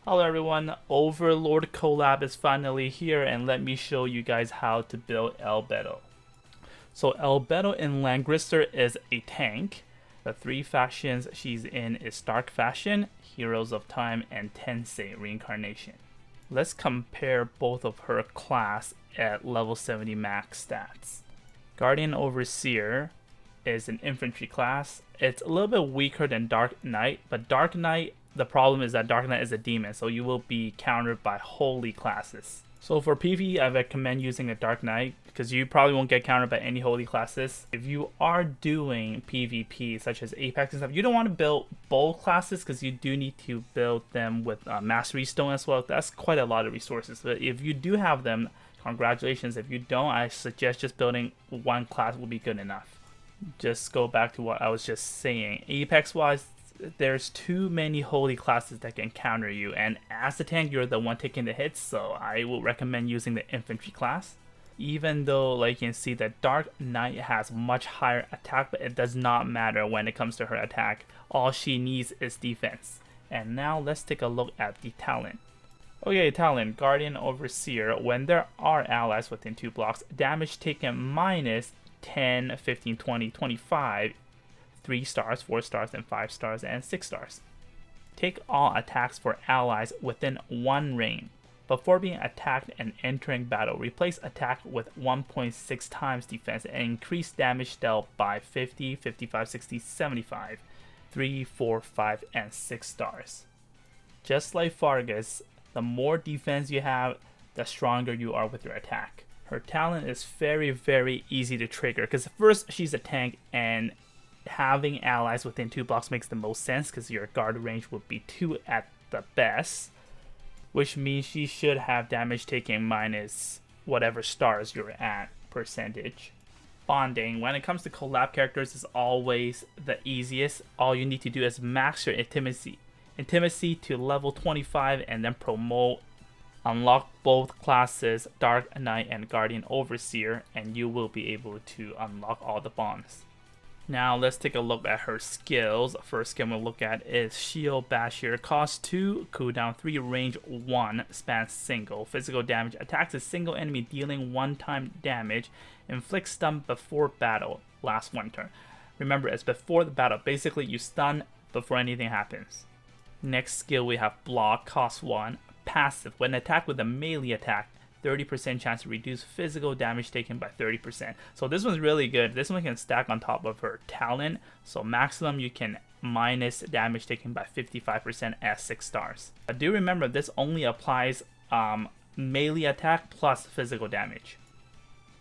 Hello everyone, Overlord collab is finally here, and let me show you guys how to build Albedo. So Albedo in Langrisser is a tank. The three factions she's in is Dark Faction, Heroes of Time, and Tensei Reincarnation. Let's compare both of her class at level 70 max stats. Guardian Overseer is an infantry class. It's a little bit weaker than Dark Knight, but Dark Knight, the problem is that Dark Knight is a demon, so you will be countered by holy classes. So for PvE, I recommend using the Dark Knight because you probably won't get countered by any holy classes. If you are doing PvP such as Apex and stuff, you don't want to build bold classes because you do need to build them with Mastery Stone as well. That's quite a lot of resources. But if you do have them, congratulations. If you don't, I suggest just building one class will be good enough. Just go back to what I was just saying. Apex wise, there's too many holy classes that can counter you, and as the tank you're the one taking the hits, so I will recommend using the infantry class. Even though, like you can see, that Dark Knight has much higher attack, but it does not matter when it comes to her attack. All she needs is defense. And now let's take a look at the talent. Okay, talent, Guardian Overseer. When there are allies within 2 blocks, damage taken minus 10, 15, 20, 25, 3 stars, 4 stars, and 5 stars, and 6 stars. Take all attacks for allies within 1 reign. Before being attacked and entering battle, replace attack with 1.6 times defense and increase damage dealt by 50, 55, 60, 75, 3, 4, 5, and 6 stars. Just like Fargus, the more defense you have, the stronger you are with your attack. Her talent is very easy to trigger because first she's a tank, and having allies within 2 blocks makes the most sense because your guard range would be 2 at the best, which means she should have damage taken minus whatever stars you're at percentage. Bonding, when it comes to collab characters, is always the easiest. All you need to do is max your intimacy to level 25 and then promote. Unlock both classes, Dark Knight and Guardian Overseer, and you will be able to unlock all the bonds. Now let's take a look at her skills. First skill we'll look at is Shield Basher. Cost 2, cooldown 3, range 1, spans single. Physical damage, attacks a single enemy dealing 1-time damage. Inflicts stun before battle, lasts 1 turn. Remember, it's before the battle. Basically, you stun before anything happens. Next skill we have Block, cost 1. Passive, when attacked with a melee attack, 30% chance to reduce physical damage taken by 30%. So this one's really good. This one can stack on top of her talent. So maximum you can minus damage taken by 55% at 6 stars. But do remember this only applies melee attack plus physical damage.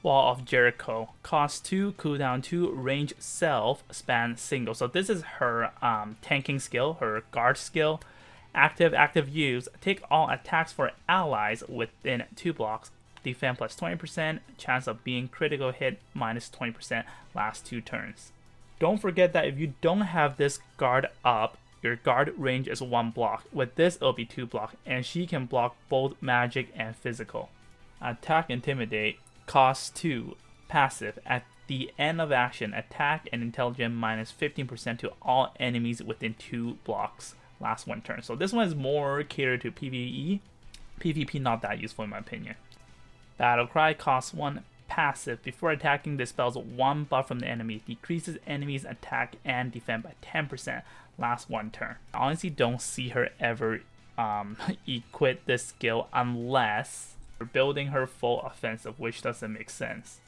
Wall of Jericho. Cost 2, cooldown 2, range self, span single. So this is her tanking skill, her guard skill. Active use. Take all attacks for allies within 2 blocks. Defend plus 20%. Chance of being critical hit minus 20%. Last 2 turns. Don't forget that if you don't have this guard up, your guard range is 1 block. With this, it'll be 2 block, and she can block both magic and physical. Attack Intimidate. Cost 2. Passive. At the end of action, attack and intelligence minus 15% to all enemies within 2 blocks. Last 1 turn. So this one is more catered to PvE. PvP not that useful in my opinion. Battle Cry, costs 1, passive. Before attacking, dispels 1 buff from the enemy. Decreases enemies' attack and defense by 10%. Last 1 turn. I honestly don't see her ever equip this skill unless we're building her full offensive, which doesn't make sense.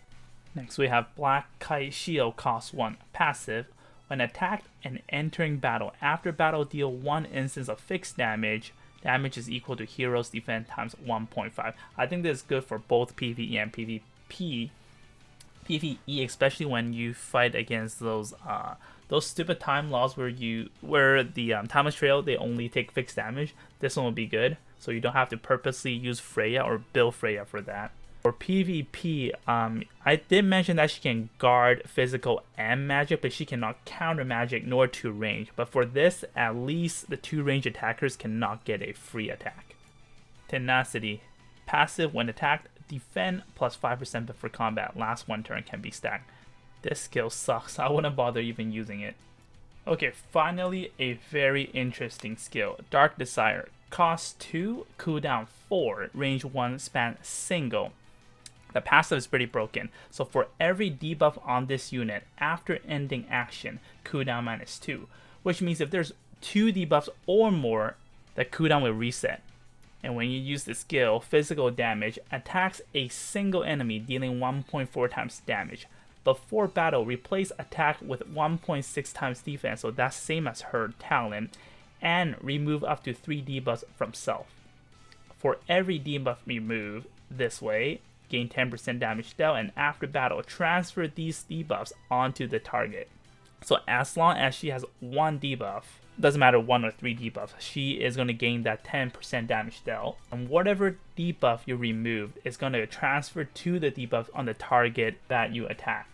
Next we have Black Kite Shield, cost 1, passive. When attacked and entering battle, after battle deal 1 instance of fixed damage. Damage is equal to hero's defense times 1.5. I think this is good for both PvE and PvP. PvE, especially when you fight against those stupid time laws where the timeless trail they only take fixed damage. This one will be good, so you don't have to purposely use Freya or build Freya for that. For PvP, I did mention that she can guard physical and magic, but she cannot counter magic nor 2 range. But for this, at least the 2 range attackers cannot get a free attack. Tenacity. Passive, when attacked, defend plus 5% before combat. Last 1 turn can be stacked. This skill sucks. I wouldn't bother even using it. Okay, finally a very interesting skill. Dark Desire. Cost 2, cooldown 4, range 1, span single. The passive is pretty broken, so for every debuff on this unit after ending action, cooldown -2, which means if there's 2 debuffs or more, the cooldown will reset. And when you use the skill, physical damage attacks a single enemy dealing 1.4 times damage. Before battle, replace attack with 1.6 times defense, so that's same as her talent, and remove up to 3 debuffs from self. For every debuff removed this way, gain 10% damage dealt, and after battle, transfer these debuffs onto the target. So as long as she has 1 debuff, doesn't matter 1 or 3 debuffs, she is going to gain that 10% damage dealt. And whatever debuff you removed is going to transfer to the debuff on the target that you attacked.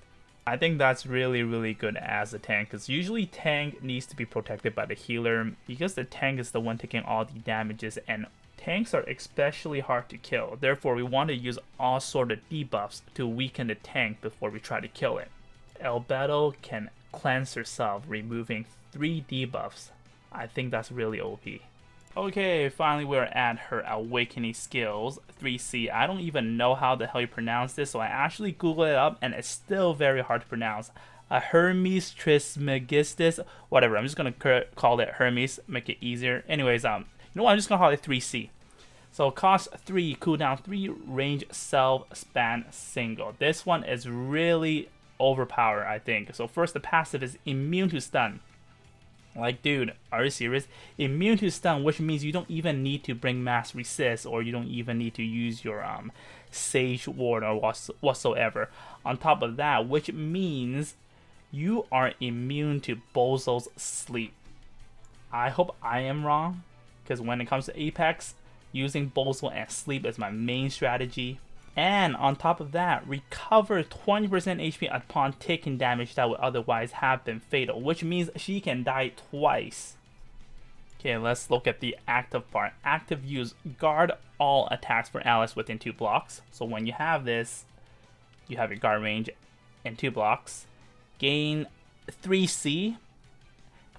I think that's really good as a tank, because usually tank needs to be protected by the healer, because the tank is the one taking all the damages, and tanks are especially hard to kill. Therefore, we want to use all sort of debuffs to weaken the tank before we try to kill it. Albedo can cleanse herself, removing 3 debuffs. I think that's really OP. Okay, finally we're at her awakening skills, 3C. I don't even know how the hell you pronounce this, so I actually googled it up and it's still very hard to pronounce. Hermes Trismegistus, whatever, I'm just gonna call it Hermes, make it easier. Anyways, you know what, I'm just gonna call it 3C. So cost 3, cooldown 3, range self, span single. This one is really overpowered, I think. So first, the passive is immune to stun. Like, dude, are you serious? Immune to stun, which means you don't even need to bring mass resist, or you don't even need to use your sage ward or whatsoever. On top of that, which means you are immune to Bozo's sleep. I hope I am wrong, because when it comes to Apex, using Bozo and sleep is my main strategy. And on top of that, recover 20% HP upon taking damage that would otherwise have been fatal, which means she can die twice. Okay, let's look at the active part. Active use, guard all attacks for allies within 2 blocks. So when you have this, you have your guard range in 2 blocks. Gain 3C,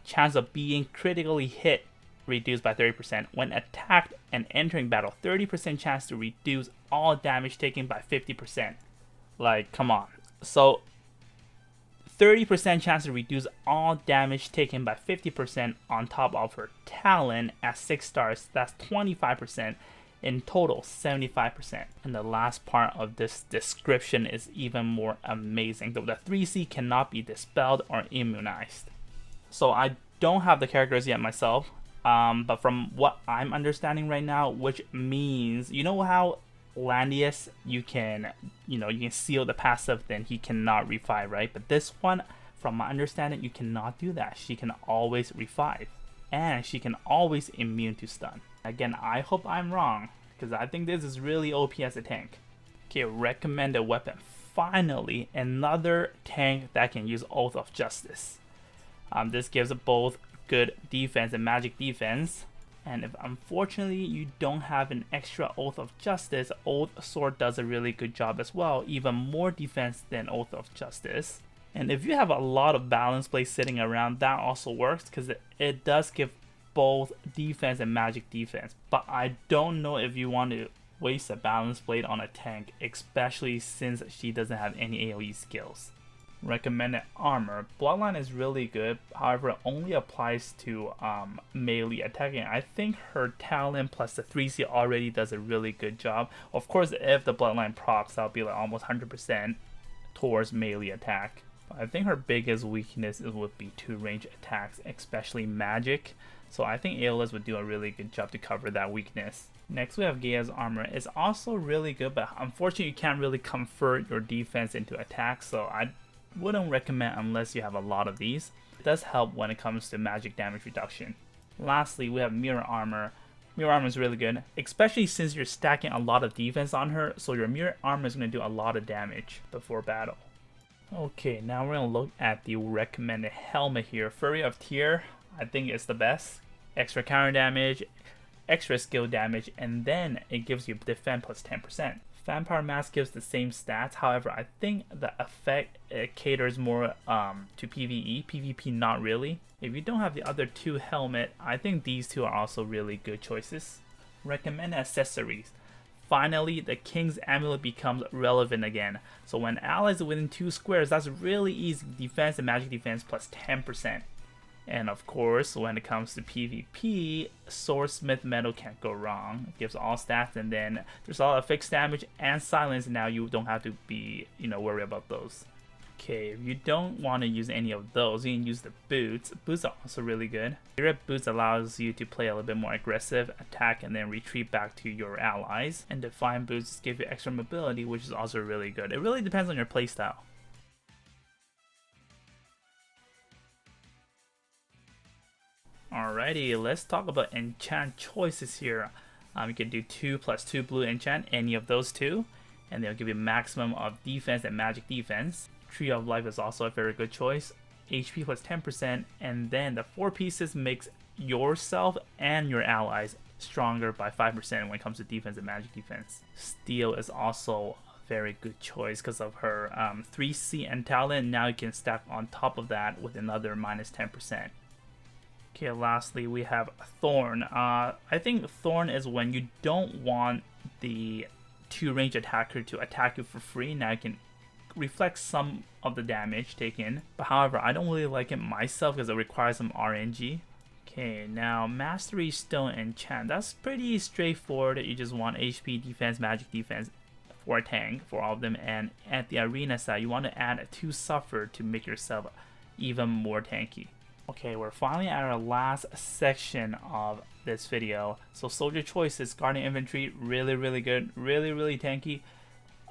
chance of being critically hit reduced by 30%. When attacked and entering battle, 30% chance to reduce all damage taken by 50%. Like, come on. So 30% chance to reduce all damage taken by 50% on top of her talent at 6 stars. That's 25%. In total, 75%. And the last part of this description is even more amazing. The 3C cannot be dispelled or immunized. So I don't have the characters yet myself. But from what I'm understanding right now, which means, you know how Landius, you can seal the passive, then he cannot revive, right? But this one, from my understanding, you cannot do that. She can always revive, and she can always immune to stun. Again, I hope I'm wrong, because I think this is really OP as a tank. Okay, recommended weapon. Finally, another tank that can use Oath of Justice. This gives both good defense and magic defense, and if unfortunately you don't have an extra Oath of Justice, Oath Sword does a really good job as well, even more defense than Oath of Justice. And if you have a lot of balance blades sitting around, that also works, because it does give both defense and magic defense. But I don't know if you want to waste a balance blade on a tank, especially since she doesn't have any AoE skills. Recommended armor. Bloodline is really good, however it only applies to melee attacking. I think her talent plus the 3C already does a really good job. Of course, if the bloodline procs, that'll be like almost 100% towards melee attack. But I think her biggest weakness would be 2 range attacks, especially magic. So I think Aeolus would do a really good job to cover that weakness. Next we have Gaia's armor. It's also really good, but unfortunately you can't really convert your defense into attack, so I wouldn't recommend unless you have a lot of these. It does help when it comes to magic damage reduction. Lastly, we have mirror armor. Mirror armor is really good, especially since you're stacking a lot of defense on her, so your mirror armor is going to do a lot of damage before battle. Okay, now we're going to look at the recommended helmet here. Fury of Tyr, I think it's the best. Extra counter damage, extra skill damage, and then it gives you defense plus 10%. Vampire Mask gives the same stats, however I think the effect caters more to PvE, PvP not really. If you don't have the other two helmet, I think these two are also really good choices. Recommend accessories. Finally, the King's Amulet becomes relevant again. So when allies are within 2 squares, that's really easy defense and magic defense plus 10%. And of course, when it comes to PvP, Swordsmith Medal can't go wrong. It gives all stats, and then there's a lot of fixed damage and silence. Now you don't have to be, worry about those. Okay, if you don't want to use any of those, you can use the boots. Boots are also really good. Your boots allows you to play a little bit more aggressive, attack, and then retreat back to your allies. And Defiant boots give you extra mobility, which is also really good. It really depends on your playstyle. Alrighty, let's talk about enchant choices here. You can do 2 plus 2 blue enchant, any of those two, and they'll give you maximum of defense and magic defense. Tree of Life is also a very good choice. HP plus 10%, and then the 4 pieces makes yourself and your allies stronger by 5% when it comes to defense and magic defense. Steel is also a very good choice because of her 3C and talent. Now you can stack on top of that with another minus 10%. Okay, lastly we have Thorn. I think Thorn is when you don't want the 2 range attacker to attack you for free. Now you can reflect some of the damage taken, but however I don't really like it myself because it requires some RNG. Okay, now Mastery Stone Enchant. That's pretty straightforward. You just want HP, defense, magic defense for a tank for all of them, and at the arena side you want to add 2 Suffer to make yourself even more tanky. Okay, we're finally at our last section of this video. So Soldier Choices, Guardian Infantry, really good, really tanky.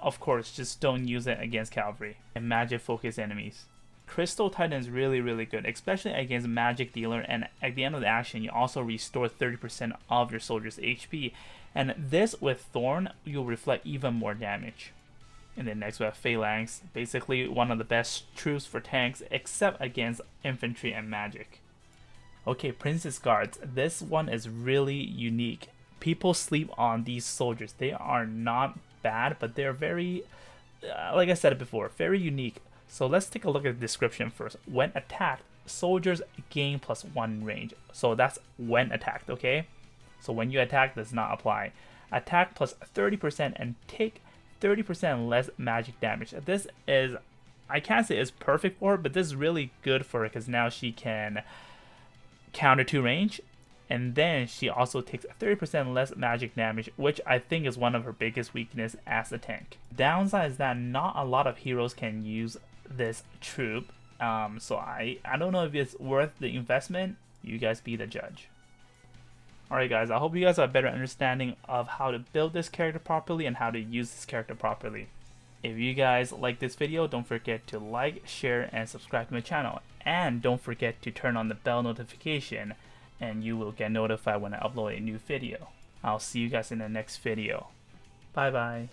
Of course, just don't use it against cavalry and magic focused enemies. Crystal Titan is really good, especially against magic dealer, and at the end of the action you also restore 30% of your soldiers' HP, and this with Thorn you'll reflect even more damage. And then next we have Phalanx, basically one of the best troops for tanks except against infantry and magic. Okay, Princess Guards, this one is really unique. People sleep on these soldiers. They are not bad, but they're very, like I said before, very unique. So let's take a look at the description first. When attacked, soldiers gain +1 range. So that's when attacked, okay? So when you attack does not apply. Attack plus 30% and take 30% less magic damage. This is, I can't say it's perfect for her, but this is really good for her because now she can counter 2 range, and then she also takes 30% less magic damage, which I think is one of her biggest weakness as a tank. Downside is that not a lot of heroes can use this troop, so I don't know if it's worth the investment. You guys be the judge. Alright guys, I hope you guys have a better understanding of how to build this character properly and how to use this character properly. If you guys like this video, don't forget to like, share, and subscribe to my channel. And don't forget to turn on the bell notification and you will get notified when I upload a new video. I'll see you guys in the next video. Bye bye.